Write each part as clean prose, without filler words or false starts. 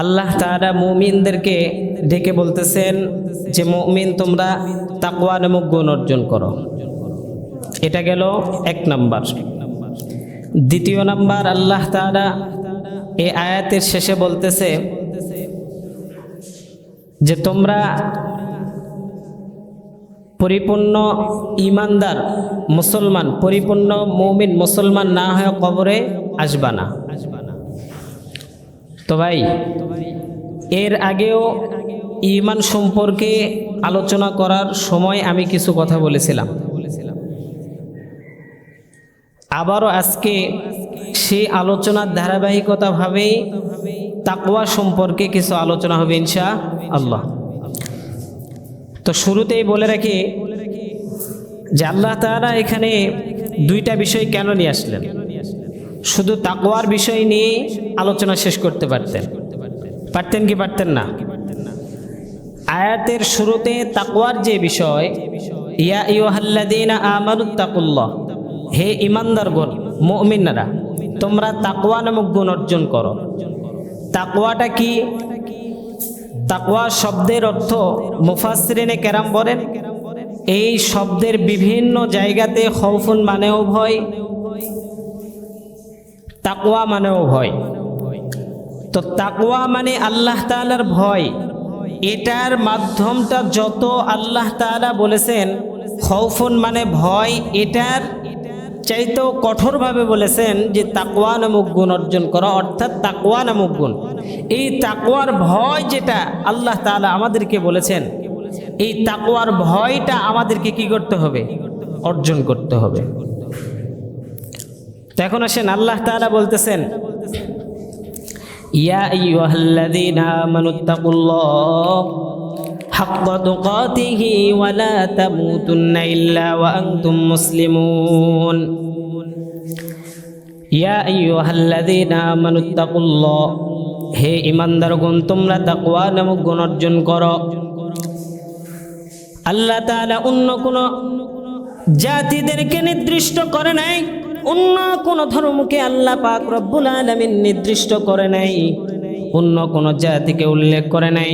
আল্লাহ তাআলা মুমিনদেরকে ডেকে বলতেছেন যে মুমিন তোমরা তাকওয়া নামক গুণ অর্জন করো। এটা গেল এক নাম্বার। দ্বিতীয় নাম্বার, আল্লাহ তাআলা এই আয়াতের শেষে বলতেছে যে তোমরা পরিপূর্ণ ঈমানদার মুসলমান, পরিপূর্ণ মুমিন মুসলমান না হয়ে কবরে আসবা না। তো ভাই, এর আগেও ঈমান সম্পর্কে আলোচনা করার সময় আমি কিছু কথা বলেছিলাম, আবারও আজকে সেই আলোচনার ধারাবাহিকতাভাবেই তাকওয়া সম্পর্কে কিছু আলোচনা হবে ইনশাআল্লাহ। তো শুরুতেই বলে রাখি যে আল্লাহ তাআলা এখানে দুইটা বিষয় কেন নিয়ে আসলেন। শুধু তাকওয়ার বিষয় নিয়ে আলোচনা শেষ করতে পারতেন কি পারতেন না? আয়াতের শুরুতে তাকওয়ার যে বিষয়, ইয়া আইয়ুহাল্লাযীনা আমানুত্তাকুল্লাহ, হে ঈমানদারগণ মুমিনরা তোমরা তাকওয়া নামক গুণ অর্জন করো। তাকওয়াটা কি? তাকওয়া শব্দের অর্থ মুফাসসিরিনে কেরাম বলেন এই শব্দের বিভিন্ন জায়গাতে খৌফুন মানেও ভয়, তাকওয়া মানেও ভয়। তো তাকওয়া মানে আল্লাহ তাআলার ভয়। এটার মাধ্যমটা যত আল্লাহ তাআলা বলেছেন খৌফুন মানে ভয়, এটার চাইতেও কঠোরভাবে বলেছেন যে তাকওয়া নামক গুণ অর্জন করা, অর্থাৎ তাকওয়া নামক গুণ। এই তাকওয়ার ভয় যেটা আল্লাহ তাআলা আমাদেরকে বলেছেন, এই তাকওয়ার ভয়টা আমাদেরকে কি করতে হবে? অর্জন করতে হবে। তো এখন আসেন, আল্লাহ তাআলা বলতেছেন ইয়া আইয়ুহাল্লাযীনা আমানুত্তাকুল্লাহ হাক্কা তুকাতিহি ওয়া লা তামুতুন্না ইল্লা ওয়া আনতুম মুসলিমুন। ইয়া আইয়ুহাল্লাযীনা আমানুত্তাকুল্লাহ, হে ঈমানদারগণ তোমরা তাকওয়া নামক গুণ অর্জন করো। আল্লাহ তাআলা অন্য কোন জাতিদেরকে নির্দিষ্ট করে নাই, অন্য কোন ধর্মকে আল্লাহ পাক রব্বুল আলামিন নির্দিষ্ট করে নাই, অন্য কোন জাতিকে উল্লেখ করে নাই।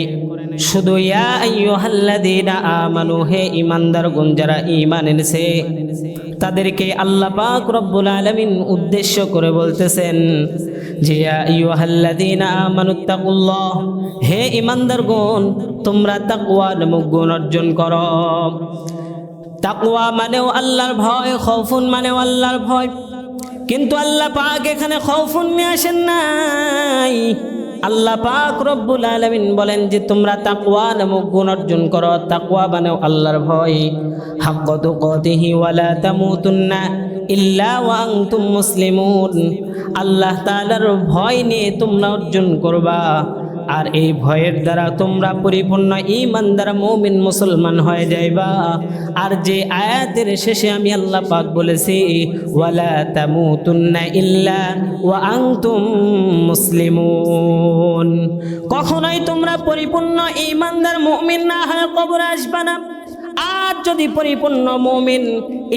শুধু ইয়া আইয়ুহাল্লাযীনা আমানু, হে ঈমানদারগণ যারা ঈমান এনেছে তাদেরকে আল্লাহ পাক রব্বুল আলামিন উদ্দেশ্য করে বলতেছেন যে ইয়া আইয়ুহাল্লাযীনা আমানুত্তাকুল্লাহ, হে ঈমানদারগণ তোমরা তাকওয়া নামক গুণ অর্জন করো। তাকওয়া মানেও আল্লাহর ভয়, খৌফুন মানেও আল্লাহর ভয়। কিন্তু আল্লাহ পাক এখানে খৌফুন নিয়ে আসেন নাই। আল্লাহ পাক রব্বুল আলামিন বলেন যে তোমরা তাকওয়া নামক গুণ অর্জন করো। তাকওয়া মানেও আল্লাহর ভয়। হাক্কা তুকাতিহি ওয়া লা তামুতুন্না ইল্লা ওয়া আনতুম মুসলিমুন, আল্লাহ তাআলার ভয় নিয়ে তোমরা অর্জন করবা, আর এই ভয়ের দ্বারা তোমরা পরিপূর্ণ ঈমানদার মুমিন মুসলমান হয়ে যাইবা। আর যে আয়াতের শেষে আমি আল্লাহ পাক বলেছি ওয়ালা তামুতুন্না ইল্লা ওয়া আনতুম মুসলিমুন, কখনোই তোমরা পরিপূর্ণ ঈমানদার মুমিন না হয়ে কবরে আসবা না। আর যদি পরিপূর্ণ মুমিন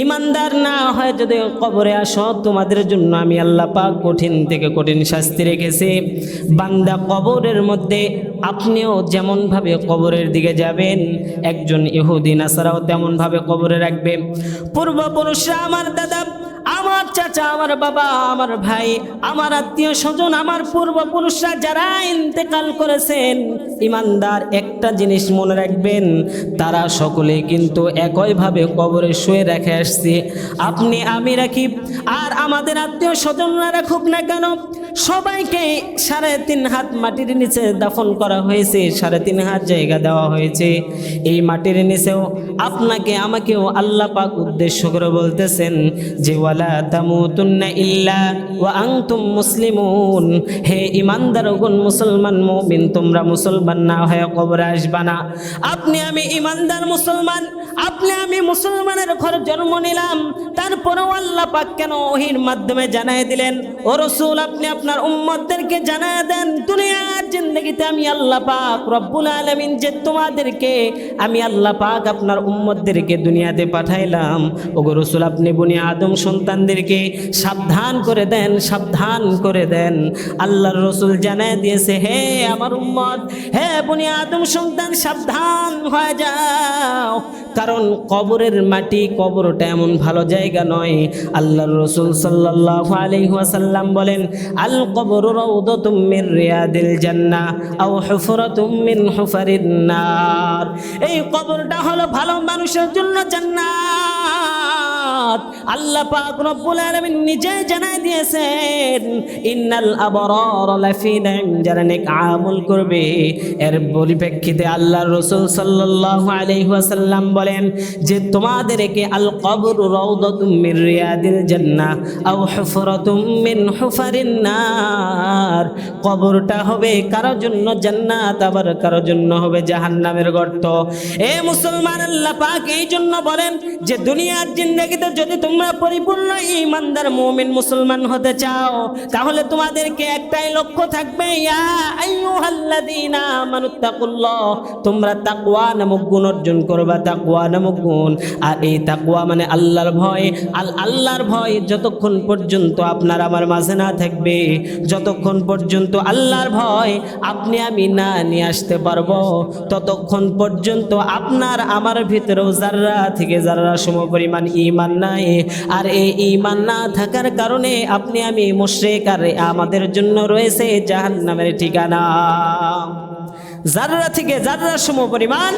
ঈমানদার না হয় যদি কবরে আসো, তোমাদের জন্য আমি আল্লাহ পাক কঠিন থেকে কঠিন শাস্তি রেখেছি। বান্দা কবরের মধ্যে আপনিও যেমনভাবে কবরের দিকে যাবেন, একজন ইহুদি নাসারাও তেমনভাবে কবরে রাখবে। পূর্বপুরুষরা, আমার দাদা, আমার চাচা, আমার বাবা, আমার ভাই, আমার আত্মীয় স্বজন, আমার পূর্বপুরুষরা যারা ইন্তেকাল করেছেন, ঈমানদার একটা জিনিস মনে রাখবেন, তারা সকলে কিন্তু একইভাবে কবরে শুয়ে রেখে আসছে। আপনি আমি রাখি আর আমাদের আত্মীয় স্বজনরা রাখুক না কেন, সবাইকে 3.5 হাত মাটির নিচে দাফন করা হয়েছে, 3.5 হাত জায়গা দেওয়া হয়েছে। এই মাটির নিচেও আপনাকে আমাকেও আল্লাহ পাক উদ্দেশ্য করে বলতেছেন যে ওয়ালা তামুতুন্না ইল্লা ওয়া আনতুম মুসলিমুন, হে ঈমানদারগণ মুসলমান মুমিন তোমরা মুসলমান না হয়ে কবরে আসবা না। আপনি আমি ঈমানদার মুসলমান, আপনি আমি মুসলমানের ঘরে জন্ম নিলাম, তারপরেও আল্লাহ পাক কেন ওহীর মাধ্যমে জানায় দিলেন, ও রাসূল আপনি আপনার উম্মতদেরকে জানায় দেন দুনিয়ার জিন্দেগিতে আমি আল্লাহ পাক রব্বুল আলামিন যে তোমাদেরকে আমি আল্লাহ পাক আপনার উম্মতদেরকে দুনিয়াতে পাঠাইলাম, ওগো রাসূল আপনি বনি আদম সন্তানদেরকে সাবধান করে দেন, সাবধান করে দেন। আল্লাহর রাসূল জানায় দিয়েছে, হে আমার উম্মত, হে বনি আদম সন্তান সাবধান হয়ে যাও, কারণ কবরের মাটি, কবরটা এমন ভালো জায়গা নয়। আল্লাহর রাসূল সাল্লাল্লাহু আলাইহি ওয়াসাল্লাম বলেন, আল কবরু রাউদাতুম মির রিয়াদিল জান্নাহ আও হুফরাতুম মিন হুফারিন নার। এই কবরটা হলো ভালো মানুষের জন্য জান্নাত। আল্লাহ পাক রব্বুল আলামিন নিজে জানায় দিয়েছেন, ইন্নাল আবরার লাফি নাঈম, যারা নেক আমল করবে। এর পরিপ্রেক্ষিতে আল্লাহর রাসূল সাল্লাল্লাহু আলাইহি ওয়াসাল্লাম বলেন যে তোমাদেরকে আল কবরু রাউদাতুম মির রিয়াদিল জান্নাহ আও হুফরাতুম মিন হুফারিন নার। কবরটা হবে কারোর জন্য জান্নাত, আবার কারোর জন্য হবে জাহান্নামের গর্ত। এ মুসলমান, আল্লাহ পাক এই জন্য বলেন যে দুনিয়ার জিন্দেগিতে যদি তোমরা পরিপূর্ণ ঈমানদার মুমিন মুসলমান হতে চাও, তাহলে তোমাদেরকে একটাই লক্ষ্য থাকবে, ইয়া আইয়ুহাল্লাযীনা আমানুত্তাকুল্লাহ, তোমরা তাকওয়া নামক গুণ অর্জন করবা, তাকওয়া নামক গুণ। আর এই তাকওয়া মানে আল্লাহর ভয়। আল্লাহর ভয় যতক্ষণ পর্যন্ত আপনার আমার মাঝে না থাকবে, যতক্ষণ পর্যন্ত আল্লাহর ভয় আপনি আমি না নিয়ে আসতে পারবো, ততক্ষণ পর্যন্ত আপনার আমার ভিতরেও যাররা থেকে যাররা সমপরিমাণ ঈমান নাই। আর এই ঈমান না থাকার কারণে আপনি আমি মুশরিক, আর আমাদের জন্য রয়েছে জাহান্নামের ঠিকানা। যাররা থেকে যাররা সমপরিমাণ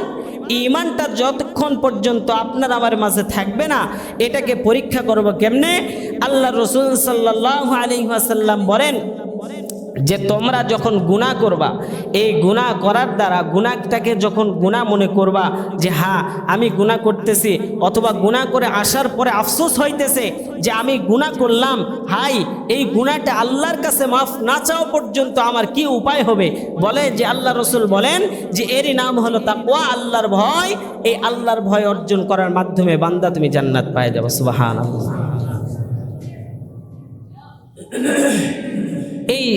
ঈমানটা যতক্ষণ পর্যন্ত আপনার আমার মাঝে থাকবে না, এটাকে পরীক্ষা করব কেমনে? আল্লাহ রাসূল সাল্লাল্লাহু আলাইহি ওয়াসাল্লাম বলেন যে তোমরা যখন গুনাহ করবা, এই গুনাহ করার দ্বারা গুনাহটাকে যখন গুনাহ মনে করবা যে হ্যাঁ আমি গুনাহ করতেছি, অথবা গুনাহ করে আসার পরে আফসোস হইতেছে যে আমি গুনাহ করলাম, হাই এই গুনাহটা আল্লাহর কাছে মাফ না চাওয়া পর্যন্ত আমার কি উপায় হবে? বলে যে আল্লাহ রাসূল বলেন যে এরই নাম হলো তাকওয়া, আল্লাহর ভয়। এই আল্লাহর ভয় অর্জন করার মাধ্যমে বান্দা তুমি জান্নাত পেয়ে যাবে। সুবহানাল্লাহ। এই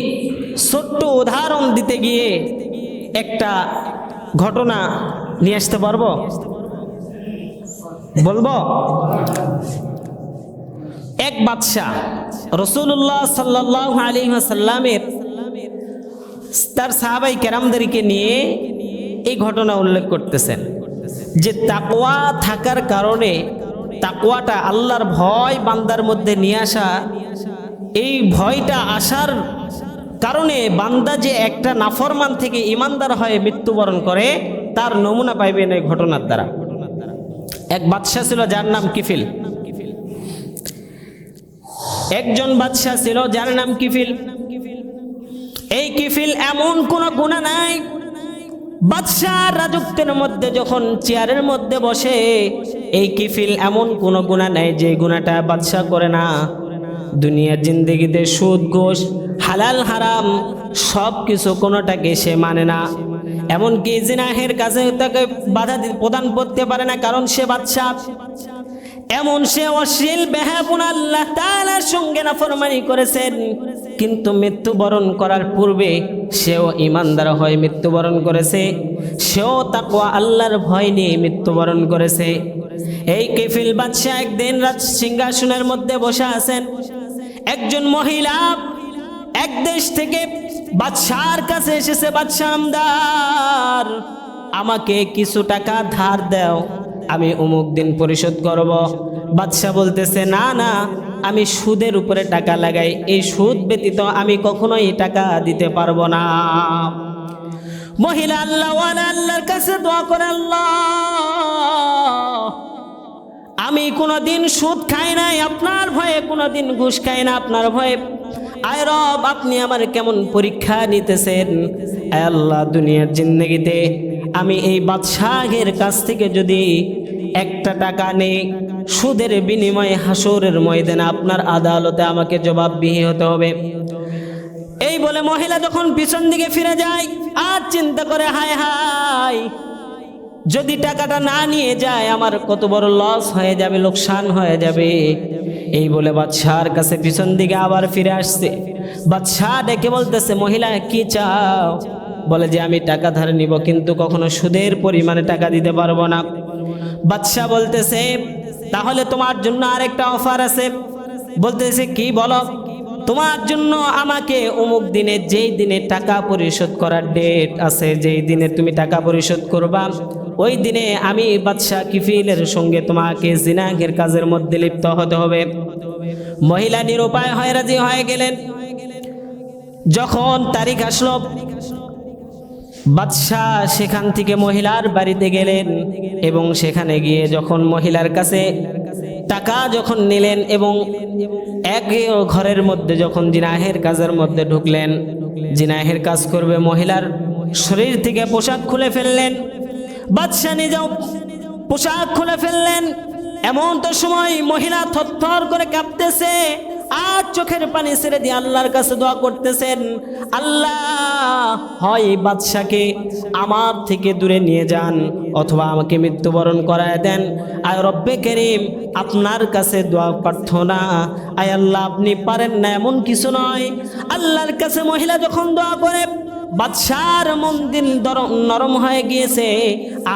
ছোট্ট উদাহরণ দিতে গিয়ে একটা ঘটনা নিয়ে আসতে পারবো, বলবো। এক বাদশা রাসূলুল্লাহ সাল্লাল্লাহু আলাইহি ওয়াসাল্লামের তার সাহাবায়ে কেরামদেরকে নিয়ে এই ঘটনা উল্লেখ করতেছেন যে তাকওয়া থাকার কারণে, তাকওয়াটা আল্লাহর ভয় বান্দার মধ্যে নিয়ে আসা, এই ভয়টা আসার কারণে বান্দা যে একটা নাফরমান থেকে ঈমানদার হয়ে মৃত্যুবরণ করে, তার নমুনা পাইবেন এই ঘটনার দ্বারা। এক বাদশা ছিল যার নাম কিফিল। একজন বাদশা ছিল যার নাম কিফিল। এই কিফিল এমন কোনো গুনাহ নাই, বাদশার রাজত্বের মধ্যে যখন চেয়ারের মধ্যে বসে, এই কিফিল এমন কোনো গুনাহ নাই যে গুনাহটা বাদশা করে না। দুনিয়ার জিন্দেগিতে সুদ ঘুষ হালাল হারাম সব কিছু কোনোটাকে সে মানে না, এমনকি জিনাহের কাছে তাকে বাধা প্রদান করতে পারে না, কারণ সে বাদশা। এমন সে অশ্লীল বেহায়াপনা আল্লাহ তাআলার সঙ্গে নাফরমানি করেছেন, কিন্তু মৃত্যুবরণ করার পূর্বে সেও ঈমানদার হয়ে মৃত্যুবরণ করেছে, সেও তাকওয়া আল্লাহর ভয় নিয়ে মৃত্যুবরণ করেছে। এই কিফিল বাদশা একদিন রাজ সিংহাসনের মধ্যে বসে আছেন। একজন মহিলা এক দেশ থেকে বাদশার কাছে এসেছে, বাদশা আমদার আমাকে কিছু টাকা ধার দাও, আমি অমুক দিন পরিশোধ করব। বাদশা বলতেছে না না, আমি সুদের উপরে টাকা লাগাই, এই সুদ ব্যতীত আমি কখনোই টাকা দিতে পারবো না। মহিলা আল্লাহর কাছে দোয়া করে, আল্লাহ আমি কোনোদিন সুদ খাই নাই, আপনার ভয়ে কোনোদিন ঘুষ খাই না, আপনার ভয়ে। আয় রব, আপনি আমার কেমন পরীক্ষা নিতেছেন? আয় আল্লাহ, দুনিয়ার জিন্দেগিতে আমি এই বাদশাহের কাছ থেকে যদি একটা টাকা নেই, সুদের বিনিময়ে হাসরের ময়দানে আপনার আদালতে আমাকে জবাবদিহি হতে হবে। এই বলে মহিলা যখন পিছন দিকে ফিরে যায় আর চিন্তা করে, হায় হায়, যদি টাকাটা না নিয়ে যায় আমার কত বড় লস হয়ে যাবে, লোকসান হয়ে যাবে। এই বলে বাদশার কাছে পিছন দিকে আবার ফিরে আসছে। বাদশাহ ডেকে বলতেছে, মহিলা কি চাও? বলে যে আমি টাকা ধার নিব, কিন্তু কখনো সুদের পরিমাণে টাকা দিতে পারবো না। বাদশাহ বলতেছে, তাহলে তোমার জন্য আরেকটা অফার আছে। বলতেছে, কি বলো? তোমার জন্য আমাকে অমুক দিনে, যেই দিনে টাকা পরিশোধ করার ডেট আছে, যেই দিনে তুমি টাকা পরিশোধ করবা, ওই দিনে আমি বাদশাহ কিফিলের সঙ্গে তোমাকে জিনাহের কাজের মধ্যে লিপ্ত হতে হবে। মহিলা নিরুপায় হয়ে রাজি হয়ে গেলেন। যখন তারিখ আসলো, বাদশাহ সেখান থেকে মহিলার বাড়িতে গেলেন এবং সেখানে গিয়ে যখন মহিলার কাছে টাকা যখন নিলেন এবং এক ঘরের মধ্যে যখন জিনাহের কাজের মধ্যে ঢুকলেন, জিনাহের কাজ করবে, মহিলার শরীর থেকে পোশাক খুলে ফেললেন। বাদশাহ নিজেও পোশাক খুলে ফেললেন। এমন তো সময় মহিলা থরথর করে কাঁপতেছে আর চোখের পানি ছেড়ে দিয়ে আল্লাহর কাছে দোয়া করতেছেন, আল্লাহ হয় বাদশাকে আমার থেকে দূরে নিয়ে যান অথবা আমাকে মৃত্যুবরণ করায় দেন। আয় রব্বে করিম, আপনার কাছে দোয়া প্রার্থনা, আয় আল্লাহ আপনি পারেন না এমন কিছু নয়। আল্লাহর কাছে মহিলা যখন দোয়া করে, বাদশার মন দিল নরম হয়ে গিয়েছে।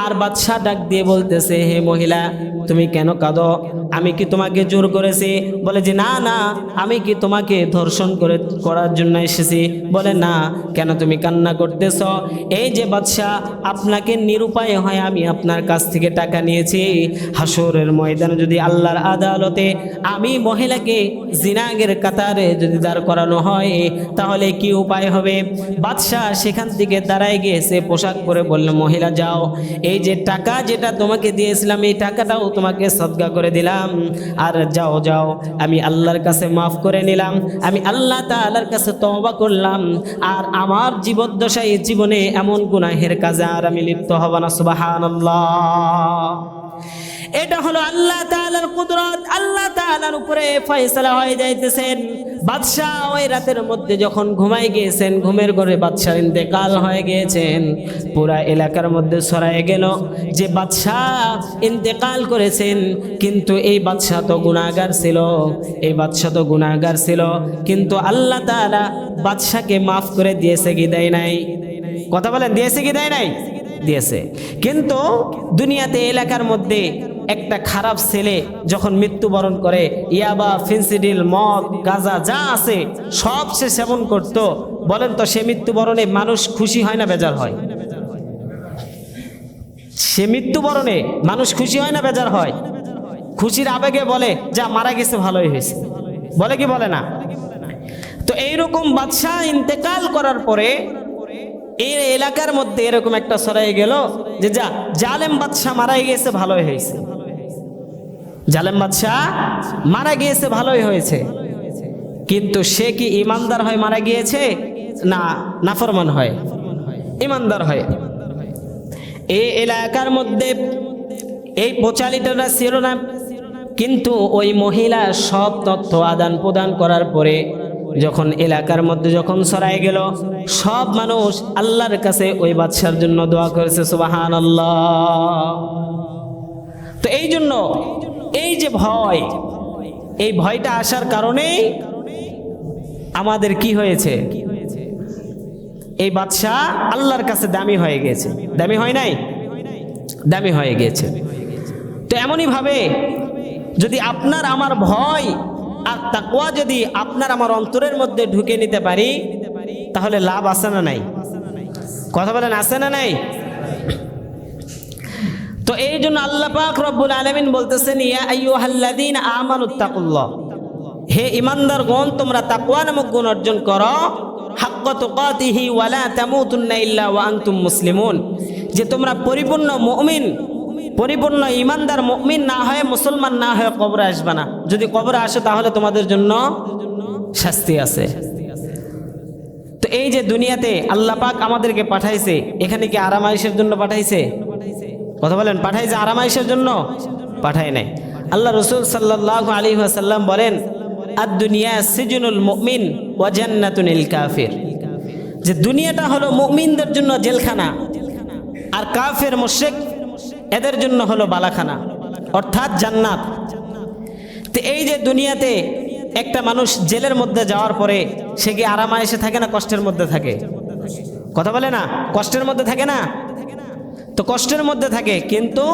আর বাদশাহ ডাক দিয়ে বলতেছে, হে মহিলা, তুমি কেন কাঁদো? আমি কি তোমাকে জোর করেছি? বলে যে না না, আমি কি তোমাকে ধর্ষণ করার জন্য এসেছি? বলে না, কেন তুমি কান্না করতেছ? এই যে বাদশাহ, আপনাকে নিরুপায় হয় আমি আপনার কাছ থেকে টাকা নিয়েছি। হাসরের ময়দানে যদি আল্লাহর আদালতে আমি মহিলাকে জিনাহের কাতারে যদি দাঁড় করানো হয়, তাহলে কি উপায় হবে? বাদশাহ সেখান থেকে দাঁড়ায় গিয়েছে, পোশাক পরে বলল, মহিলা যাও, এই যে টাকা যেটা তোমাকে দিয়েছিলাম, এই টাকাটাও তোমাকে সদকা করে দিলাম। আর যাও যাও, আমি আল্লাহর কাছে মাফ করে নিলাম, আমি আল্লাহ তাআলার কাছে তওবা করলাম, আর আমার জীবদ্দশায় জীবনে এমন গুনাহের কাজে আর আমি লিপ্ত হব না। সুবহানাল্লাহ। এটা হলো আল্লাহ তাআলার কুদরত। আল্লাহ তাআলার উপরে ফয়সালা হয়ে যাইতেছেন। বাদশাহ ওই রাতের মধ্যে যখন ঘুমায় গিয়েছেন, ঘুমের ঘরে বাদশার ইন্তেকাল হয়ে গিয়েছেন। পুরা এলাকার মধ্যে ছড়ায় গেল যে বাদশাহ ইন্তেকাল করেছেন। কিন্তু এই বাদশাহ তো গুনাহগার ছিল, এই বাদশাহ তো গুনাহগার ছিল, কিন্তু আল্লাহ তাআলা বাদশাকে মাফ করে দিয়েছে কি দেয় নাই? কথা বলেন, দিয়েছে কি দেয় নাই? দিয়েছে। কিন্তু দুনিয়াতে এলাকার মধ্যে একটা খারাপ ছেলে যখন মৃত্যুবরণ করে, ইয়াবা, ফেন্সিডিল, মদ, গাঁজা যা আছে সব সে সেবন করত, বলেন তো সে মৃত্যুবরণে মানুষ খুশি হয় না বেজার হয়? সে মৃত্যুবরণে মানুষ খুশি হয় না বেজার হয়? খুশির আবেগে বলে, যা মারা গেছে ভালোই হয়েছে, বলে কি বলে না? তো এইরকম বাদশাহ ইন্তেকাল করার পরে এই এলাকার মধ্যে এরকম একটা ছড়াই গেল যে যা, জালেম বাদশাহ মারা গিয়েছে, ভালোই হয়েছে। জালেম বাদশাহ মারা গিয়েছে, ভালোই হয়েছে। কিন্তু সে কি ইমানদার হয় মারা গিয়েছে, না নাফরমান হয়? ইমানদার হয়। এই এলাকার মধ্যে এই প্রচালিতটা ছিল না, কিন্তু ওই মহিলা সব তথ্য আদান প্রদান করার পরে যখন এলাকার মধ্যে যখন ছড়ায় গেল, সব মানুষ আল্লাহর কাছে ওই বাদশার জন্য দোয়া করেছে। সুবহানাল্লাহ। তো এই জন্য এই যে ভয়, এই ভয়টা আসার কারণেই আমাদের কি হয়েছে? এই বাদশাহ আল্লাহর কাছে দামি হয়ে গেছে। দামি হয় নাই? দামি হয়ে গেছে। তো এমনই ভাবে যদি আপনার আমার ভয় আর তাকওয়া যদি আপনার আমার অন্তরের মধ্যে ঢুকে নিতে পারি, তাহলে লাভ আছে না নাই? কথা বলেন, আছে না নাই? তো এই জন্য আল্লাহ পাক রব্বুল আলামিন বলতেছেন, ইয়া আইয়ুহাল্লাযীনা আমানুত্তাকুল্লাহ, হে ঈমানদারগণ, তোমরা তাকওয়া নামক গুণ অর্জন করো, হাক্কা তুকাতিহি ওয়া লা তামুতুন্না ইল্লা ওয়া আনতুম মুসলিমুন, যে তোমরা পরিপূর্ণ মুমিন, পরিপূর্ণ ঈমানদার মুমিন না হয়ে, মুসলমান না হয়ে কবরে আসবে না। যদি কবরে আসে তাহলে তোমাদের জন্য শাস্তি আছে। তো এই যে দুনিয়াতে আল্লাহ পাক আমাদেরকে পাঠাইছে, এখানে কি আরামাইশের জন্য পাঠাইছে? কথা বলেন, পাঠাইছে আরামাইশের জন্য? পাঠায় নাই। আল্লাহ রাসূল সাল্লাল্লাহু আলাইহি ওয়াসাল্লাম বলেন, আদ-দুনিয়া সিজনুল মুমিন ওয়া জান্নাতুল কাফির, যে দুনিয়াটা হলো মুমিনদের জন্য জেলখানা, আর কাফের মুশরিক এদের জন্য হলো বালাখানা, অর্থাৎ জান্নাত। তো তো এই যে দুনিয়াতে একটা মানুষ জেলের মধ্যে যাওয়ার পরে সে কি আরামায়েশে থাকে না কষ্টের মধ্যে থাকে? কথা বলে না, কষ্টের মধ্যে থাকে না? তো কষ্টের মধ্যে থাকে, কিন্তু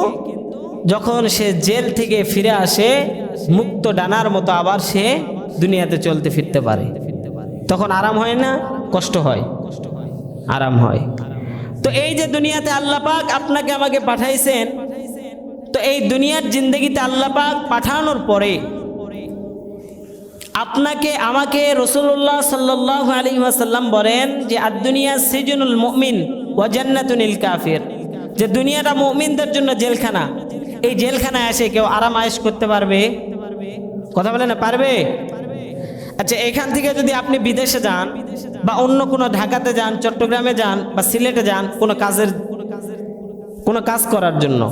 যখন সে জেল থেকে ফিরে আসে মুক্ত ডানার মতো আবার সে দুনিয়াতে চলতে ফিরতে পারে। তখন আরাম হয় না, কষ্ট হয়? আরাম হয়। তো এই যে দুনিয়াতে আল্লাহ পাক আপনাকে আমাকে পাঠাইছেন, তো এই দুনিয়ার জিন্দগিতে আল্লাহ পাক পাঠানোর পরে আপনাকে আমাকে রাসূলুল্লাহ সাল্লাল্লাহু আলাইহি ওয়াসাল্লাম বলেন যে আদ-দুনিয়া সিজনুল মুমিন ওয়া জান্নাতুল কাফির, যে দুনিয়াটা মুমিনদের জন্য জেলখানা। এই জেলখানায় এসে কেউ আরাম আয়েশ করতে পারবে? কথা বলে না, পারবে? আচ্ছা, এখান থেকে যদি আপনি বিদেশে যান বা অন্য কোনো ঢাকাতে যান, চট্টগ্রামে যান বা সিলেটে যান কোনো কাজ করার জন্য,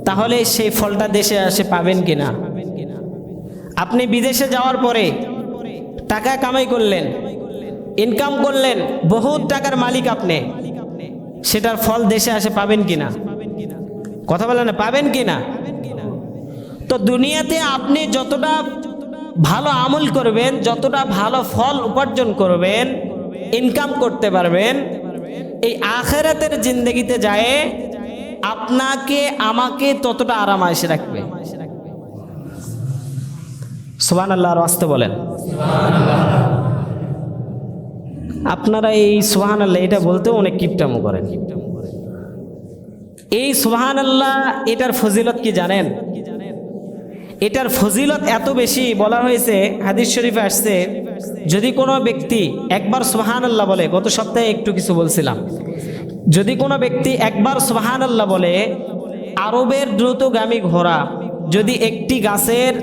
তাহলে সেই ফলটা দেশে এসে পাবেন কিনা? আপনি বিদেশে যাওয়ার পরে টাকা কামাই করলেন, ইনকাম করলেন, বহুত টাকার মালিক আপনি, সেটার ফল দেশে এসে পাবেন কিনা? কথা বলেন না, পাবেন কিনা? তো দুনিয়াতে আপনি যতটা ভালো আমল করবেন, যতটা ভালো ফল উপার্জন করবেন, ইনকাম করতে পারবেন, এই আখিরাতের জিন্দেগিতে যায় আপনাকে আমাকে ততটা আরাম আয়েশে রাখবে। সুবহানাল্লাহ, আর আসতে বলেন। আপনারা এই সুবহানাল্লাহ এটা বলতেও অনেক কিপটামো করেন। এই সুবহানাল্লাহ এটার ফজিলত কি জানেন? এটার ফজিলত এত বেশি, বলা হয়েছে হাদিস শরীফে আসছে, যদি কোনো ব্যক্তি একবার সুবহানাল্লাহ বলে, গত সপ্তাহে একটু কিছু বলছিলাম, যদি কোনো ব্যক্তি একবার সুবহানাল্লাহ বলে, আরবের দ্রুতগামী ঘোড়া যদি একটি গাছের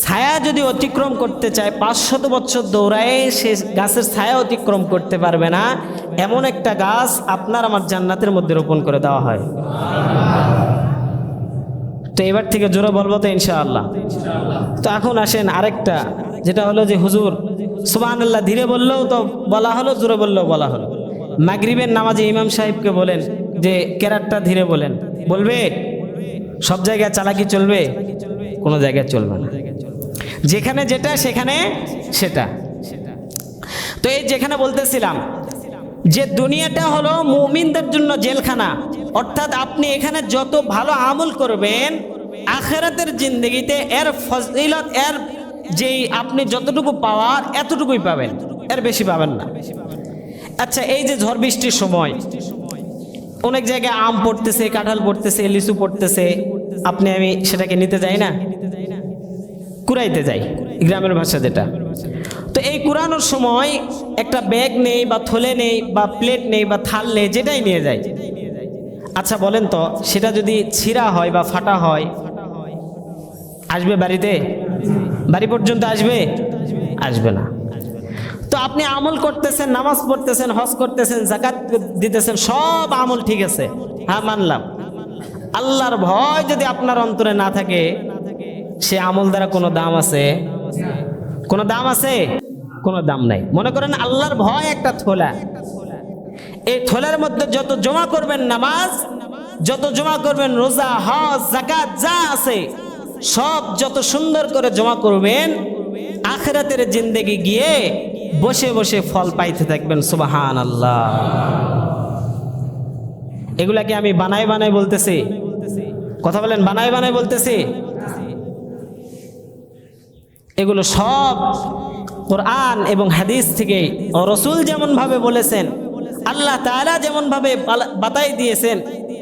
ছায়া যদি অতিক্রম করতে চায় 500 বছর দৌড়ায় সে গাছের ছায়া অতিক্রম করতে পারবে না, এমন একটা গাছ আপনার আমার জান্নাতের মধ্যে রোপণ করে দেওয়া হয়। তো এবার থেকে জোরে বলবো তো ইনশাআল্লাহ। তো এখন আসেন আরেকটা, যেটা হলো যে হুজুর সুবহানাল্লাহ ধীরে বললেও তো বলা হলো, জোরে বললেও বলা হলো। মাগরিবের নামাজে ইমাম সাহেবকে বলেন যে কেরাতটা ধীরে বলেন, বলবে? সব জায়গায় চালাকি চলবে? কোনো জায়গায় চলবে না, যেখানে যেটা সেখানে সেটা। তো এই যেখানে বলতেছিলাম যে দুনিয়াটা হলো মুমিনদের জন্য জেলখানা, অর্থাৎ আপনি এখানে যত ভালো আমল করবেন আখিরাতের জিন্দেগিতে এর ফজিলত, এর যেই আপনি যতটুকু পাওয়ার এতটুকুই পাবেন, এর বেশি পাবেন না। আচ্ছা, এই যে ঝড় বৃষ্টির সময় অনেক জায়গায় আম পড়তেছে, কাঁঠাল পড়তেছে, লিচু পড়তেছে, আপনি আমি সেটাকে নিতে যাই না, কুড়াইতে যাই, গ্রামের ভাষা যেটা। তো এই কুড়ানোর সময় একটা ব্যাগ নেই বা থলে নেই বা প্লেট নেই বা থাল নেই, যেটাই নিয়ে যায়। আচ্ছা বলেন তো, সেটা যদি ছিঁড়া হয় বা ফাটা হয়, আসবে বাড়িতে? বাড়ি পর্যন্ত আসবে? আসবে না। তো আপনি আমল করতেছেন, নামাজ পড়তেছেন, হজ করতেছেন, যাকাত দিতেছেন, সব আমল ঠিক আছে, হ্যাঁ মানলাম। আল্লাহর ভয় যদি আপনার অন্তরে না থাকে, সে আমল দ্বারা কোনো দাম আছে? কোনো দাম আছে? কোনো দাম নাই। মনে করেন আল্লাহর ভয় একটা থোলা, এই থোলার মধ্যে যত জমা করবেন নামাজ, যত জমা করবেন রোজা, হজ, যাকাত যা আছে সব যত সুন্দর করে জমা করবেন, আখিরাতের জিন্দেগি গিয়ে বসে বসে ফল পাইতে থাকবেন। সুবহানাল্লাহ। এগুলা কি আমি বানাই বানাই বলতেছি? কথা বলেন, বানাই বানাই বলতেছি? এগুলো সব কোরআন এবং হাদিস থেকে, রাসূল যেমন ভাবে বলেছেন, আল্লাহ তাআলা যেমন ভাবে বাতাই দিয়েছেন,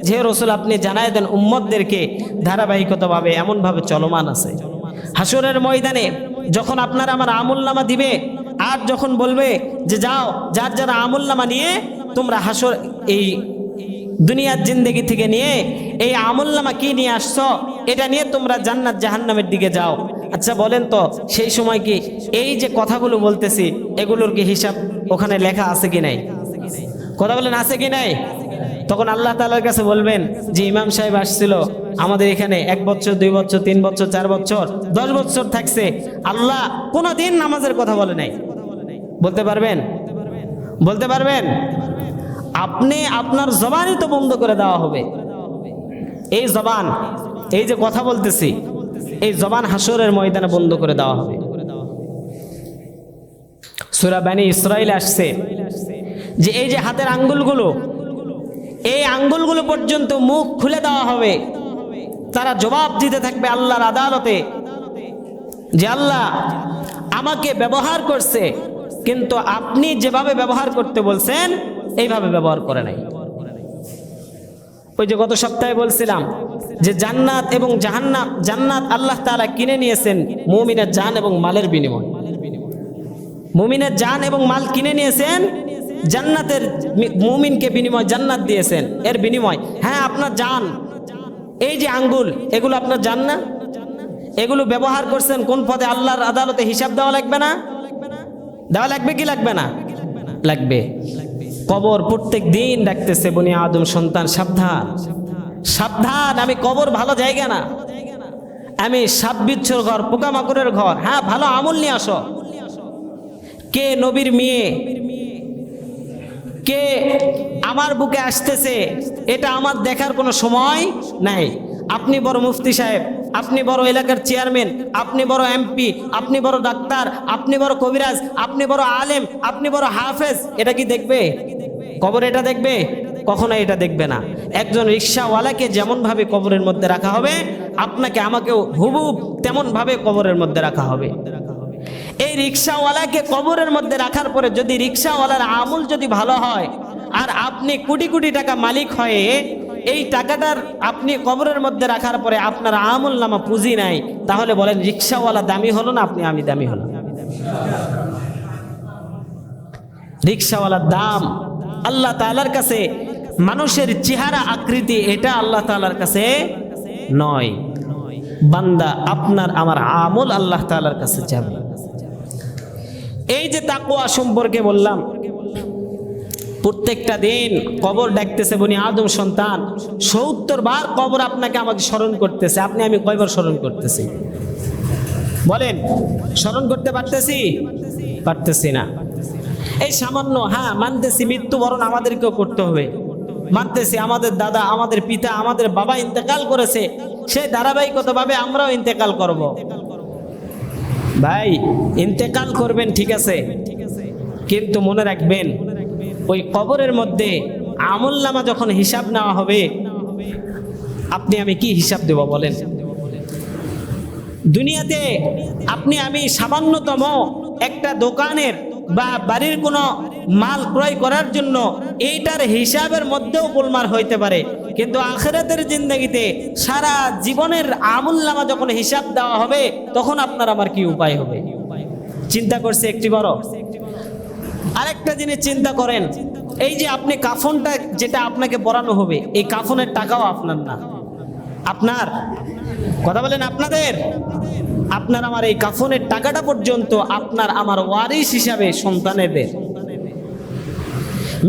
যে রাসূল আপনি জানাই দেন উম্মতদেরকে ধারাবাহিকতাভাবে এমন ভাবে চলমান আছে। হাসরের ময়দানে যখন আপনার আমার আমলনামা দিবে, আর যখন বলবে যে যাও যার যারা আমলনামা নিয়ে তোমরা হাসর, এই দুনিয়ার জিন্দেগি থেকে নিয়ে এই আমলনামা কি নিয়ে আসছো, এটা নিয়ে তোমরা জান্নাত জাহান্নামের দিকে যাও। আচ্ছা বলেন তো, সেই সময় কি এই যে কথাগুলো বলতেছি এগুলোর কি হিসাব ওখানে লেখা আছে কি নাই? কথা বলেন, আছে কি নাই? তখন আল্লাহ তাআলার কাছে বলবেন যে ইমাম সাহেব আসছিল আমাদের এখানে 1 বছর, 2 বছর, 3 বছর, 4 বছর, 10 বছর থাকছে, আল্লাহ কোনোদিন নামাজের কথা বলে নাই। বলতে পারবেন? বলতে পারবেন? আপনি আপনার জবানই তো বন্ধ করে দেওয়া হবে। এই জবান, এই যে কথা বলতেছি, এই জবান হাসরের ময়দানে বন্ধ করে দেওয়া হবে। সূরা বনী ইসরাঈল আসছে যে এই যে হাতের আঙ্গুলগুলো, এই আঙ্গুলগুলো পর্যন্ত মুখ খুলে দেওয়া হবে। তারা জবাব দিতে থাকবে আল্লাহর আদালতে যে আল্লাহ আমাকে ব্যবহার করছে, কিন্তু আপনি যেভাবে ব্যবহার করতে বলছেন এইভাবে ব্যবহার করে নাই। ওই যে গত সপ্তাহে বলছিলাম যে জান্নাত এবং জাহান্নাম, জান্নাত আল্লাহ তাআলা কিনে নিয়েছেন মুমিনের জান এবং মালের বিনিময়ে। মুমিনের জান এবং মাল কিনে নিয়েছেন, জান্নাতের মুমিনকে বিনিময় জান্নাত দিয়েছেন। এর বিনিময় হ্যাঁ আপনার জান, এই যে আঙ্গুল এগুলো আপনার জান না, এগুলো ব্যবহার করছেন কোন পদে? আল্লাহর আদালতে হিসাব দেওয়া লাগবে না? দেওয়া লাগবে কি লাগবে না? লাগবে। কবর প্রত্যেক দিন ডাকতেছে বনি আদম সন্তান সাবধান, সাবধান, আমি কবর ভালো জায়গা না, আমি সাপ বিচ্ছুর ঘর, পোকামাকড়ের ঘর। হ্যাঁ ভালো আমল নিয়ে আসো। কে নবীর মেয়ে, কে আমার বুকে আসতেছে এটা আমার দেখার কোনো সময় নাই। আপনি বড় মুফতি সাহেব, আপনি বড় এলাকার চেয়ারম্যান, আপনি বড় এমপি, আপনি বড় ডাক্তার, আপনি বড় কবিরাজ, আপনি বড় আলেম, আপনি বড় হাফেজ, এটা কি দেখবে কবর? এটা দেখবে? কখনো এটা দেখবে না। একজন রিক্সাওয়ালাকে যেমন ভাবে কবরের মধ্যে রাখা হবে, আপনাকে আমাকেও হুবহুব তেমন ভাবে কবরের মধ্যে রাখা হবে। এই রিক্সাওয়ালাকে কবরের মধ্যে রাখার পরে যদি রিক্সাওয়ালার আমল যদি ভালো হয় আর আপনি কোটি কোটি টাকা মালিক হয়ে এই টাকাটার আপনি কবরের মধ্যে রাখার পরে আপনার আমল নামা পুঁজি নাই, তাহলে বলেন রিক্সাওয়ালা দামি হলো না আপনি আমি দামি হলাম? রিক্সাওয়ালার দাম আল্লাহ তাআলার কাছে, মানুষের চেহারা আকৃতি এটা আল্লাহ তাআলার কাছে নয়। বান্দা আপনার আমার আমল আল্লাহ তাআলার কাছে যাবে। এই যে তাকওয়া সম্পর্কে বললাম, প্রত্যেকটা দিন কবর ডাকতেছে বনি আদম সন্তান, ৭০ বার কবর আপনাকে আমাকে স্মরণ করতেছে। আপনি আমি কয়বার স্মরণ করতেছি বলেন? স্মরণ করতে পারতেছি? পারতেছি না। এই সামান্য, হ্যাঁ মানতেছি মৃত্যুবরণ আমাদেরকেও করতে হবে, মানতেছি আমাদের দাদা, আমাদের পিতা, আমাদের বাবা ইন্তেকাল করেছে, সেই ধারাবাহিকতাভাবে আমরাও ইন্তেকাল করব। ভাই ইন্তেকাল করবেন ঠিক আছে, কিন্তু মনে রাখবেন ওই কবরের মধ্যে আমলনামা যখন হিসাব নেওয়া হবে, আপনি আমি কি হিসাব দেব বলেন? দুনিয়াতে আপনি আমি সামান্যতম একটা দোকানের বা বাড়ির কোনো মাল ক্রয় করার জন্য এইটার হিসাবের মধ্যেও গোলমাল হইতে পারে, কিন্তু আখিরাতের জিন্দেগিতে সারা জীবনের আমলনামা যখন হিসাব দেওয়া হবে তখন আপনার আমার কি উপায় হবে? চিন্তা করছে একটি বড়। আরেকটা জিনিস চিন্তা করেন, এই যে আপনি কাফনটা যেটা আপনাকে পরানো হবে, এই কাফনের টাকাও আপনার না, আপনার? কথা বলেন আপনাদের? আপনার আমার এই কাফনের টাকাটা পর্যন্ত আপনার আমার ওয়ারিশ হিসাবে সন্তানেদের।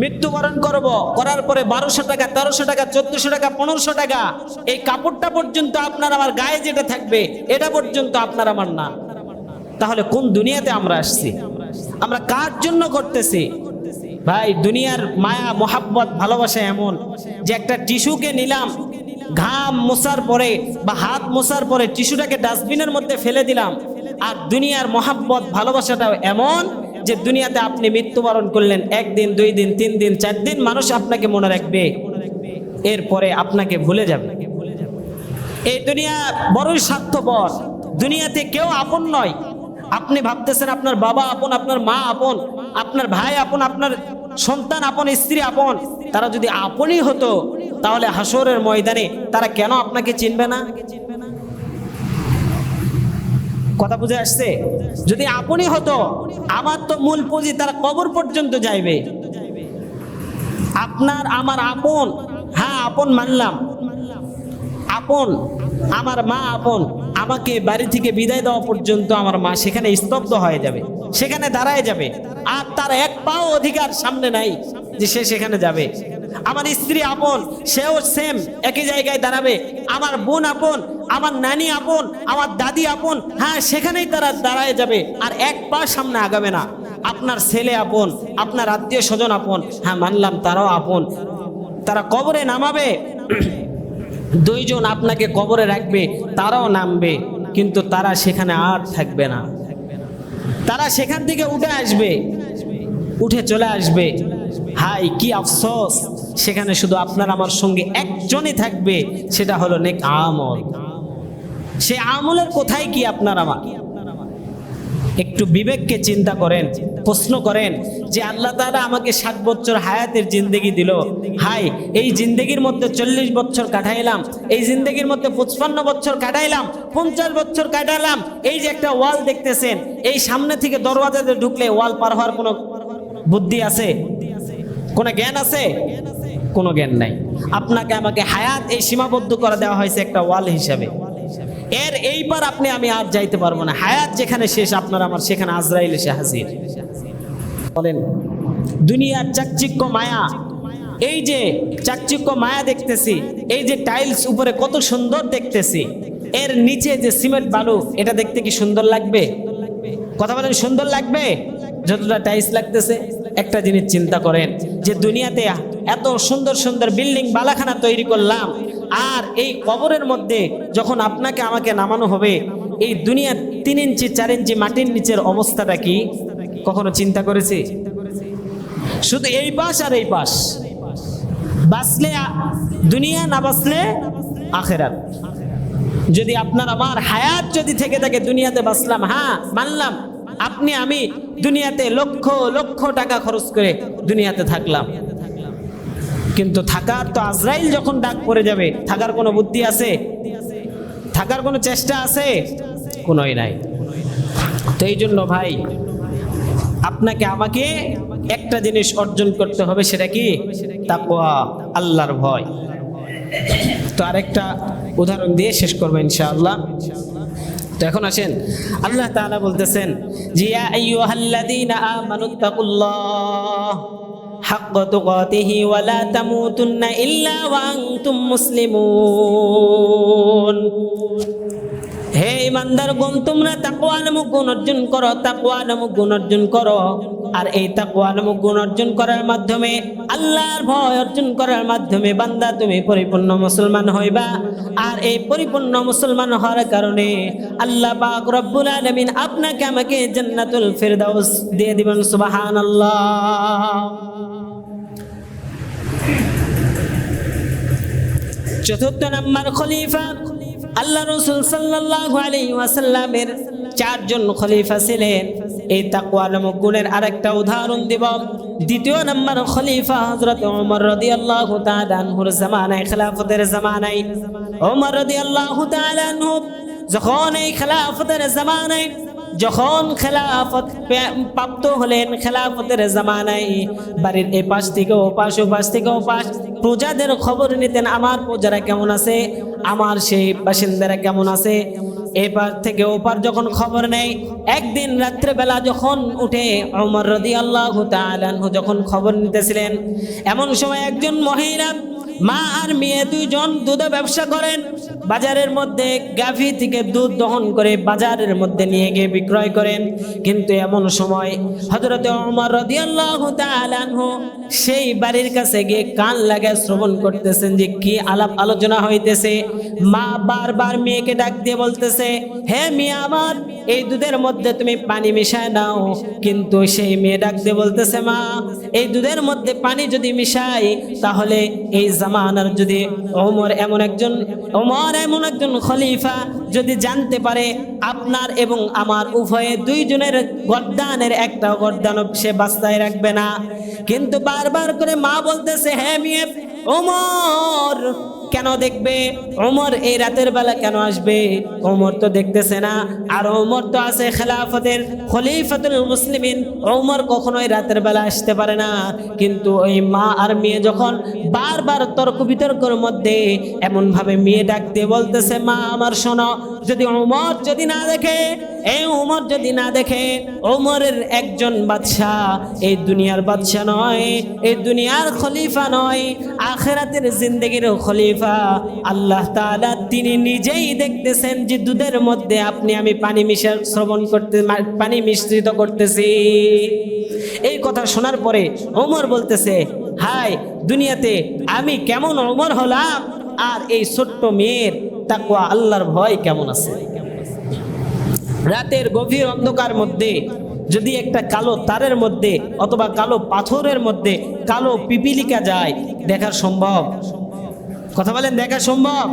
মৃত্যুবরণ করব, করার পরে 1200 টাকা, 1300 টাকা, 1400 টাকা, 1500 টাকা, এই কাপড়টা পর্যন্ত আপনার আমার গায়ে যেটা থাকবে এটা পর্যন্ত আপনার আমার না। তাহলে কোন দুনিয়াতে আমরা আসছি? আমরা কার জন্য করতেছি? ভাই দুনিয়ার মায়া মোহাব্বত ভালোবাসা এমন যে একটা টিস্যুকে নিলাম, ঘাম মোছার পরে বা হাত মোছার পরে টিস্যুটাকে ডাস্টবিনের মধ্যে ফেলে দিলাম। আর দুনিয়ার মোহাব্বত ভালোবাসাটাও এমন যে দুনিয়াতে আপনি মৃত্যুবরণ করলেন, 1 দিন 2 দিন 3 দিন 4 দিন মানুষ আপনাকে মনে রাখবে, এরপরে আপনাকে ভুলে যাবে। এই দুনিয়া বড়ই স্বার্থপর, দুনিয়াতে কেউ আপন নয়। আপনি ভাবতেছেন আপনার বাবা আপন, আপনার মা আপন, আপনার ভাই আপন, আপনার সন্তান আপন, স্ত্রী আপন। তারা যদি আপনই হতো তাহলে হাসরের ময়দানে তারা কেন আপনাকে চিনবে না? কথা বুঝে আসছে? যদি আপনই হতো, আমার তো মূল পুঁজি তারা কবর পর্যন্ত যাইবে। আপনার আমার আপন, হ্যাঁ আপন মানলাম, আপন আমার মা আপন, আমাকে বাড়ি থেকে বিদায় দেওয়া পর্যন্ত আমার মা সেখানে স্তব্ধ হয়ে যাবে, সেখানে দাঁড়ায় যাবে, আর তার এক পাও অধিকার সামনে নাই যে সে সেখানে যাবে। আমার স্ত্রী আপন, সেও সেম একই জায়গায় দাঁড়াবে। আমার বোন আপন, আমার নানি আপন, আমার দাদি আপন, হ্যাঁ সেখানেই তারা দাঁড়ায় যাবে, আর এক পা সামনে আগাবে না। আপনার ছেলে আপন, আপনার আত্মীয় স্বজন আপন, হ্যাঁ মানলাম তারাও আপন। তারা কবরে নামাবে, 2 জন আপনাকে কবরে রাখবে, তারাও নামবে, কিন্তু তারা সেখানে আর থাকবে না, তারা সেখান থেকে উঠে আসবে, উঠে চলে আসবে। হাই কি আফসোস, সেখানে শুধু আপনার আমার সঙ্গে একজনই থাকবে, সেটা হলো নেক আমল। সে আমলের কোথায় কি আপনার আমার? একটু বিবেককে চিন্তা করেন, প্রশ্ন করেন যে আল্লাহ তাআলা আমাকে 60 বছর হায়াতের জিন্দেগি দিল, হাই এই জিন্দেগির মধ্যে 40 বছর কাটাইলাম, এই জিন্দেগির মধ্যে 55 বছর কাটাইলাম, 50 বছর কাটালাম। এই যে একটা ওয়াল দেখতেছেন, এই সামনে থেকে দরওয়াজাতে ঢুকলে ওয়াল পার হওয়ার কোনো বুদ্ধি আছে? কোনো জ্ঞান আছে? কোনো জ্ঞান নাই। আপনাকে আমাকে হায়াত এই সীমাবদ্ধ করে দেওয়া হয়েছে একটা ওয়াল হিসাবে। এর এই পার আপনি আমি আর যাইতে পারবো না। হায়াত যেখানে শেষ আপনার আমার, সেখানে আজরাইল এসে হাজির। বলেন দুনিয়ার চাকচিক্য মায়া, এই যে চাকচিক্য মায়া দেখতেছি, এই যে টাইলস উপরে কত সুন্দর দেখতেছি, এর নিচে যে সিমেন্ট বালু, এটা দেখতে কি সুন্দর লাগবে? কথা বলেন, সুন্দর লাগবে? যতটা টাইলস লাগতেছে। একটা জিনিস চিন্তা করেন যে দুনিয়াতে এত সুন্দর সুন্দর বিল্ডিং বালাখানা তৈরি করলাম, আর এই কবরের মধ্যে যখন আপনাকে আমাকে নামানো হবে, এই দুনিয়ার 3 ইঞ্চি 4 ইঞ্চি মাটির নিচের অবস্থাটা কি কখনো চিন্তা করেছি? শুধু এই পাশ আর এই পাশ, বাঁচলে দুনিয়া, না বাঁচলে আখেরাত। যদি আপনার আমার হায়াত যদি থেকে থাকে, দুনিয়াতে বাঁচলাম, হ্যাঁ মানলাম, আপনি আমি দুনিয়াতে লক্ষ লক্ষ টাকা খরচ করে দুনিয়াতে থাকলাম, কিন্তু থাকার তো আজরাইল যখন ডাক পড়ে যাবে, থাকার কোনো বুদ্ধি আছে? থাকার কোনো চেষ্টা আছে? কোনোই নাই। তো এই জন্য ভাই, আপনাকে আমাকে একটা জিনিস অর্জন করতে হবে, সেটা কি? তাকওয়া, আল্লাহর ভয়। তো আরেকটা উদাহরণ দিয়ে শেষ করবো ইনশাআল্লাহ। তো এখন আসেন, আল্লাহ তাআলা বলতেছেন যে ইয়া আইয়ুহাল্লাযীনা আমানুত্তাকুল্লাহ হাক্কা তুকাতিহি ওয়া লা তামুতুন্না ইল্লা ওয়া আনতুম মুসলিমুন। হে ঈমানদারগণ, তোমরা তাকওয়া নামক গুণ অর্জন করো, তাকওয়া নামক গুণ অর্জন করো। আর এই তাকওয়া নামক গুণ অর্জন করার মাধ্যমে, আল্লাহর ভয় অর্জন করার মাধ্যমে বান্দা তুমি পরিপূর্ণ মুসলমান হইবা। আর এই পরিপূর্ণ মুসলমান হওয়ার কারণে আল্লাহ পাক রব্বুল আলামিন আপনাকে আমাকে জান্নাতুল ফিরদাউস দিয়ে দিবেন। সুবহানাল্লাহ। চতুর্থ নাম্বার খলিফা, আল্লাহ রাসূল সাল্লাল্লাহু আলাইহি ওয়াসাল্লামের 4 জন খলিফা ছিলেন। এই তাকওয়া নামক গুণের আরেকটা উদাহরণ দিব। দ্বিতীয় নাম্বার খলিফা হযরত ওমর রাদিয়াল্লাহু তাআলা আনহুর জামানায়, খেলাফতের জামানায় ওমর রাদিয়াল্লাহু তাআলা আনহু যখন এই খেলাফতের জামানায়, যখন খেলাফত প্রাপ্ত হলেন, খেলাফতের জামানায় বাড়ির এপাশ থেকে ওপাশ, ওপাশ থেকে ওপাশ প্রজাদের খবর নিতেন। আমার প্রজারা কেমন আছে, আমার সেই বাসিন্দারা কেমন আছে, এপার থেকে ওপার যখন খবর নেই। একদিন রাত্রেবেলা যখন উঠে ওমর রাদিয়াল্লাহু তাআলা আনহু যখন খবর নিতেছিলেন, এমন সময় একজন মহিলা, মা আর মেয়ে 2 জন দুধের ব্যবসা করেন। বাজারের মধ্যে গাভী থেকে দুধ দহন করে বাজারের মধ্যে নিয়ে গিয়ে বিক্রয় করেন। কিন্তু এমন সময় হযরত ওমর রাদিয়াল্লাহু তাআলা আনহু সেই বাড়ির কাছে গিয়ে কান লাগায় শ্রবণ করতেছেন যে কি আলাপ আলোচনা হইতেছে। মা বারবার মেয়েকে ডাক দিয়ে বলতেছে, হে মেয়ে আমার, এই দুধের মধ্যে তুমি পানি মিশায় নাও। কিন্তু সেই মেয়ে ডাক দিয়ে বলতেছে, মা এই দুধের মধ্যে পানি যদি মিশাই, তাহলে এই জামানার যদি ওমর এমন একজন খলিফা যদি জানতে পারে, আপনার এবং আমার উভয়ে 2 জনের গর্দানের একটা গর্দান সে বাস্তায় রাখবে না। কিন্তু বারবার করে মা বলতেছে, হ্যাঁ মেয়ে, ওমর কেন দেখবে? ওমর এই রাতের বেলা কেন আসবে? ওমর তো দেখতেছে না। আর ওমর তো আছে খেলাফতের খলিফাতুল মুসলিমিন, ওমর কখনোই রাতের বেলা আসতে পারে না। কিন্তু ওই মা আর মেয়ে যখন বারবার তর্ক বিতর্কের মধ্যে এমন ভাবে মেয়ে ডাক দিয়ে বলতেছে, মা আমার শোনো, যদি ওমর যদি না দেখে, এই ওমর যদি না দেখে, ওমরের একজন বাদশাহ, এই দুনিয়ার বাদশাহ নয়, এই দুনিয়ার খলিফা নয়, আখিরাতের জিন্দেগির খলিফা আল্লাহ তাআলা তিনি নিজেই দেখতেছেন যে দুধের মধ্যে আপনি আমি পানি পানি মিশ্রিত করতেছি। এই কথা শোনার পরে ওমর বলতেছে, হায় দুনিয়াতে আমি কেমন ওমর হলাম, আর এই ছোট্ট মেয়ের তাকওয়া আল্লাহর ভয় কেমন আছে। রাতের গভীর অন্ধকার মধ্যে যদি একটা কালো তারের মধ্যে অথবা কালো পাথরের মধ্যে কালো পিপিলিকা যায়, দেখা সম্ভব? কথা বলেন, দেখা সম্ভব?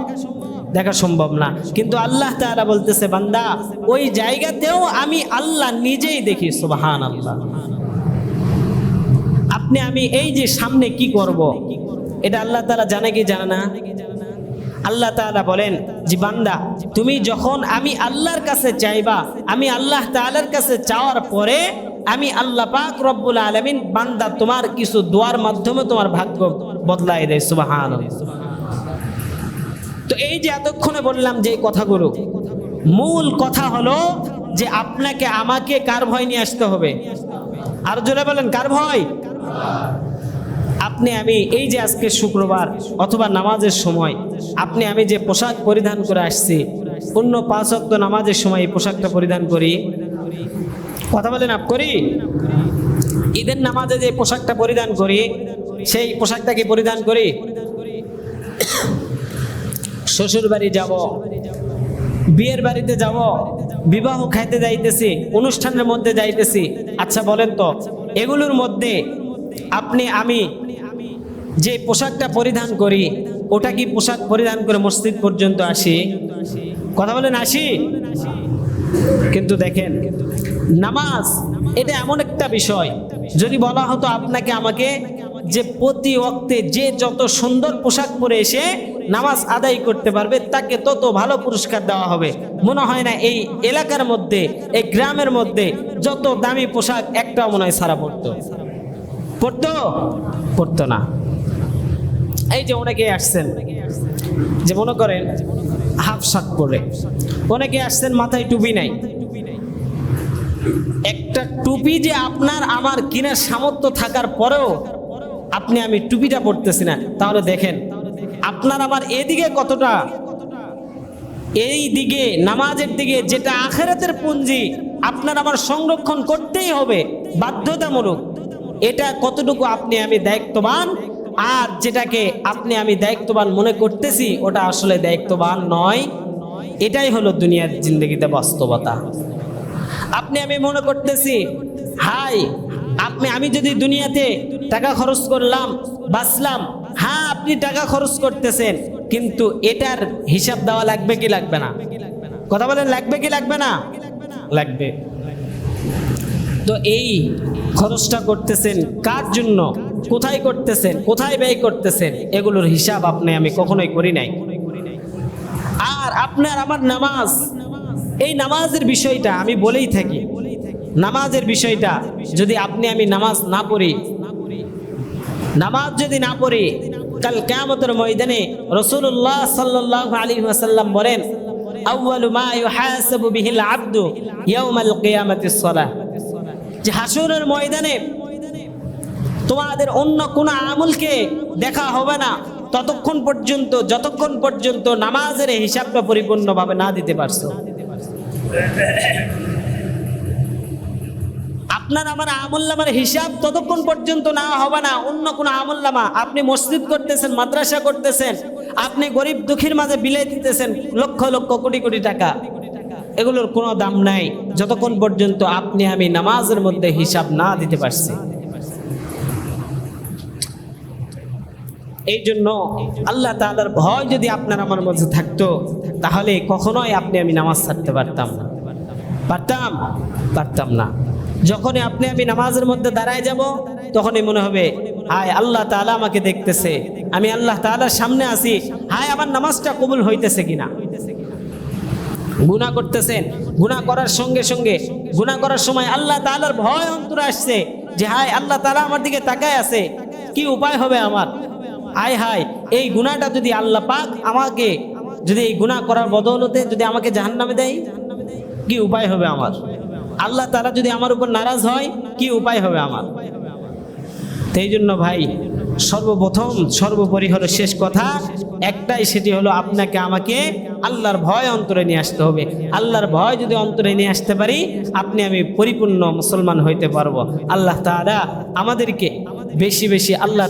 দেখা সম্ভব না। কিন্তু আল্লাহ তাআলা বলতেছে, বান্দা ওই জায়গাতেও আমি আল্লাহ নিজেই দেখি। সুবহানাল্লাহ। আপনি আমি এই যে সামনে কি করব, এটা আল্লাহ তাআলা জানে কি জানে না? আল্লাহ তাআলা বলেন যে বান্দা তুমি যখন আমি আল্লাহর কাছে চাইবা, আমি আল্লাহ তাআলার কাছে চাওয়ার পরে আমি আল্লাহ পাক রব্বুল আলামিন বান্দা তোমার কিছু দোয়ার মাধ্যমে তোমার ভাগ্য বদলায় দেয়। সুবহানাল্লাহ। তো এই যে এতক্ষণে বললাম যে কথাগুলো, মূল কথা হলো যে আপনাকে আমাকে কার ভয় নিয়ে আসতে হবে? আর জোরে বলেন, কার ভয়? আপনি আমি এই যে আজকে শুক্রবার অথবা নামাজের সময় আপনি আমি যে পোশাক পরিধান করে আসছি, অন্য 5 ওয়াক্ত নামাজের সময় এই পোশাকটা পরিধান করি। কথা বলেন, আপ করি? ঈদের নামাজে যে পোশাকটা পরিধান করি, সেই পোশাকটাকে পরিধান করি। শ্বশুর বাড়ি যাব, বিয়ের বাড়িতে যাব, বিবাহ খাইতে যাইতেছি, অনুষ্ঠানের মধ্যে যাইতেছি, আচ্ছা বলেন তো এগুলোর মধ্যে আপনি আমি যে পোশাকটা পরিধান করি, ওটা কি পোশাক পরিধান করে মসজিদ পর্যন্ত আসি? কথা বলেন, আসি? কিন্তু দেখেন নামাজ এটা এমন একটা বিষয়, যদি বলা হতো আপনাকে আমাকে যে প্রতি ওয়াক্তে যে যত সুন্দর পোশাক পরে এসে নামাজ আদায় করতে পারবে তাকে তত ভালো পুরস্কার দেওয়া হবে, মনে হয় না এই এলাকার মধ্যে এই গ্রামের মধ্যে যত দামি পোশাক একটাও মনে হয় সারা পড়তো? পড়তো না। এই যে অনেকে আসছেন যে মনে করেন হাফ শার্ট পরে, অনেকে আসছেন মাথায় টুপি নাই। একটা টুপি যে আপনার আমার কিনার সামর্থ্য থাকার পরেও আপনি আমি টুপিটা পড়তেছি না, তাহলে দেখেন আপনার আমার এদিকে কতটা, এই দিকে নামাজের দিকে যেটা আখিরাতের পুঁজি আপনার আমার সংরক্ষণ করতেই হবে বাধ্যতামূলক, এটা কতটুকু আপনি আমি দায়িত্ববান, আর যেটাকে আপনি আমি দায়িত্ববান মনে করতেছি ওটা আসলে দায়িত্ববান নয়। এটাই হলো দুনিয়ার জিন্দগিতে বাস্তবতা। আপনি আমি মনে করতেছি হাই আমি যদি দুনিয়াতে টাকা খরচ করলাম বাঁচলাম, হ্যাঁ আপনি টাকা খরচ করতেছেন, কিন্তু এটার হিসাব দেওয়া লাগবে কি লাগবে না? কথা বলেন, লাগবে কি লাগবে না? লাগবে। তো এই খরচটা করতেছেন কার জন্য, কোথায় করতেছেন, কোথায় ব্যয় করতেছেন, এগুলোর হিসাব আপনি আমি কখনোই করি নাই। আর আপনার আমার নামাজ, এই নামাজের বিষয়টা আমি বলেই থাকি, নামাজের বিষয়টা যদি আপনি আমি নামাজ না পড়ি, নামাজ যদি না পড়ি, কাল কিয়ামতের ময়দানে রাসূলুল্লাহ সাল্লাল্লাহু আলাইহি ওয়াসাল্লাম বলেন, আউয়ালু মা ইউহাসাবু বিহিল আবদু ইয়াউমাল কিয়ামাতিস সালাহ, যে হাসরের ময়দানে তোমাদের অন্য কোন আমলকে দেখা হবে না ততক্ষণ পর্যন্ত যতক্ষণ পর্যন্ত নামাজের হিসাবটা পরিপূর্ণভাবে না দিতে পারছো। আপনার আমার আমলনামার হিসাব ততক্ষণ পর্যন্ত না হবে না, অন্য কোন আমলনামা আপনি মসজিদ করতেছেন, মাদ্রাসা করতেছেন, আপনি গরিব দুঃখীর মাঝে বিলাই দিতেছেন লক্ষ লক্ষ কোটি কোটি টাকা, এগুলোর কোনো দাম নাই যতক্ষণ পর্যন্ত আপনি আমি নামাজের মধ্যে হিসাব না দিতে পারছি। এই জন্য আল্লাহ তাআলার ভয় যদি আপনার আমার মধ্যে থাকতো, তাহলে কখনোই আপনি আমি নামাজ ছাড়তে পারতাম না, পারতাম না। যখনই আপনি আমি নামাজের মধ্যে দাঁড়ায় যাব, তখনই মনে হবে হায় আল্লাহ তাআলা আমাকে দেখতেছে, আমি আল্লাহ তাআলার সামনে আছি, হায় আমার নামাজটা কবুল হইতেছে কিনা। গুনাহ করতেছেন, গুনাহ করার সঙ্গে সঙ্গে গুনাহ করার সময় আল্লাহ তাআলার ভয় অন্তরে আসছে যে হায় আল্লাহ তাআলা আমার দিকে তাকায় আছে, কি উপায় হবে আমার, হায় হায় এই গুনাহটা যদি আল্লাহ পাক আমাকে যদি এই গুনাহ করার বদৌলতে যদি আমাকে জাহান্নামে দেয়, কি উপায় হবে আমার, আল্লাহ তাআলা যদি আমার উপর নারাজ হয় কি উপায় হবে আমার। এই জন্য ভাই সর্বপ্রথম সর্বোপরি হলো শেষ কথা একটাই, সেটি হলো আপনাকে আমাকে আল্লাহর ভয় অন্তরে নিয়ে আসতে হবে। আল্লাহর ভয় যদি অন্তরে নিয়ে আসতে পারি, আপনি আমি পরিপূর্ণ মুসলমান হইতে পারবো। আল্লাহ তাআলা আমাদেরকে বেশি বেশি আল্লাহ